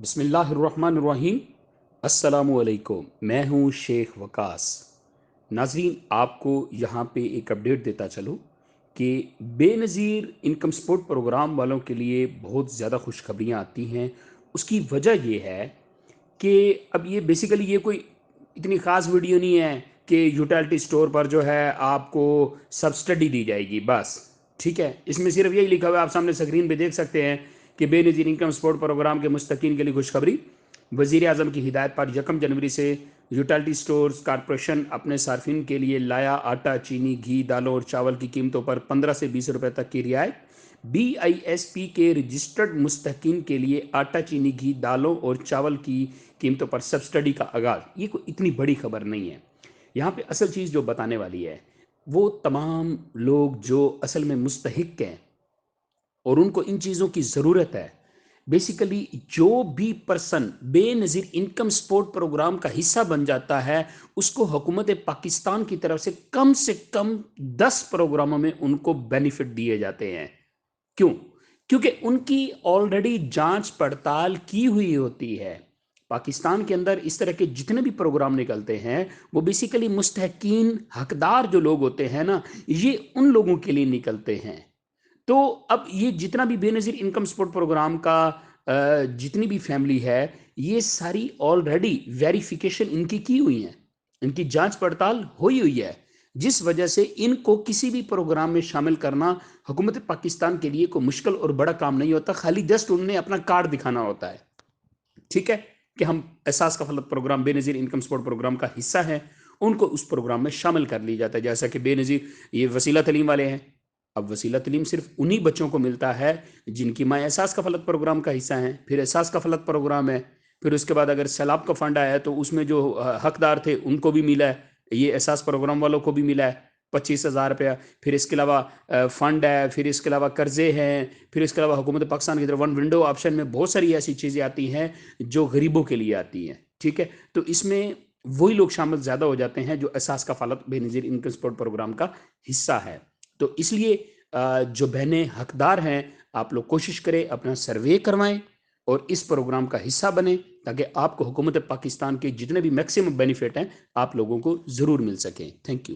बिस्मिल्लाहिर्रहमानिर्रहीम। अस्सलामुअलैकुम। मैं हूँ शेख वकास। नाजरीन, आपको यहाँ पे एक अपडेट देता चलूँ कि बेनज़ीर इनकम सपोर्ट प्रोग्राम वालों के लिए बहुत ज़्यादा खुशखबरियाँ आती हैं। उसकी वजह ये है कि अब ये बेसिकली ये कोई इतनी ख़ास वीडियो नहीं है कि यूटिलिटी स्टोर पर जो है आपको सब्सिडी दी जाएगी बस। ठीक है, इसमें सिर्फ यही लिखा हुआ है, आप सामने स्क्रीन पे देख सकते हैं कि बेनज़ीर इनकम सपोर्ट प्रोग्राम के मुस्तकीन के लिए खुशखबरी। वज़ीर आज़म की हिदायत पर 1 जनवरी से यूटिलिटी स्टोर्स कॉरपोरेशन अपने सार्फिन के लिए लाया आटा, चीनी, घी, दालों और चावल की कीमतों पर 15 से 20 रुपए तक की रियायत। BISP के रजिस्टर्ड मुस्तकीन के लिए आटा, चीनी, घी, दालों और चावल की कीमतों पर सब्सिडी का आगाज़। ये कोई इतनी बड़ी खबर नहीं है। यहाँ पे असल चीज़ जो बताने वाली है, वो तमाम लोग जो असल में मुस्तहिक हैं और उनको इन चीज़ों की ज़रूरत है। बेसिकली जो भी person Benazir income support programme का हिस्सा बन जाता है, उसको हुकूमत पाकिस्तान की तरफ से कम 10 प्रोग्रामों में उनको बेनिफिट दिए जाते हैं। क्यों? क्योंकि उनकी ऑलरेडी जांच पड़ताल की हुई होती है। पाकिस्तान के अंदर इस तरह के जितने भी प्रोग्राम निकलते हैं, वो बेसिकली मुस्तहकीन हकदार जो लोग होते हैं ना, ये उन लोगों के लिए निकलते हैं। तो अब ये जितना भी बेनज़ीर इनकम सपोर्ट प्रोग्राम का जितनी भी फैमिली है, ये सारी ऑलरेडी वेरिफिकेशन इनकी की हुई है, इनकी जांच पड़ताल हुई हुई है, जिस वजह से इनको किसी भी प्रोग्राम में शामिल करना हुकूमत पाकिस्तान के लिए कोई मुश्किल और बड़ा काम नहीं होता। खाली जस्ट उन्हें अपना कार्ड दिखाना होता है, ठीक है, कि हम Ehsaas Kafalat programme Benazir income support programme का हिस्सा हैं। उनको उस प्रोग्राम में शामिल कर लिया जाता है। जैसा कि बेनज़ीर ये वसीला तलीम वाले हैं, अब वसीला तलीम सिर्फ उन्हीं बच्चों को मिलता है जिनकी माँ एहसास कफलत प्रोग्राम का हिस्सा है। फिर एहसास कफलत प्रोग्राम है, फिर उसके बाद अगर सैलाब का फंड आया है तो उसमें जो हकदार थे उनको भी मिला है, ये एहसास प्रोग्राम वालों को भी मिला है 25,000 रुपया। फिर इसके अलावा फंड है, फिर इसके अलावा कर्जे हैं, फिर इसके अलावा हुकूमत पाकिस्तान की तरफ वन विंडो ऑप्शन में बहुत सारी ऐसी चीज़ें आती हैं जो गरीबों के लिए आती हैं। ठीक है, तो इसमें वही लोग शामिल ज़्यादा हो जाते हैं जो एहसास कफालत बेनज़ीर इनकम सपोर्ट प्रोग्राम का हिस्सा है। तो इसलिए जो बहनें हकदार हैं, आप लोग कोशिश करें अपना सर्वे करवाएं और इस प्रोग्राम का हिस्सा बने, ताकि आपको हुकूमत पाकिस्तान के जितने भी मैक्सिमम बेनिफिट हैं आप लोगों को ज़रूर मिल सकें। Thank you.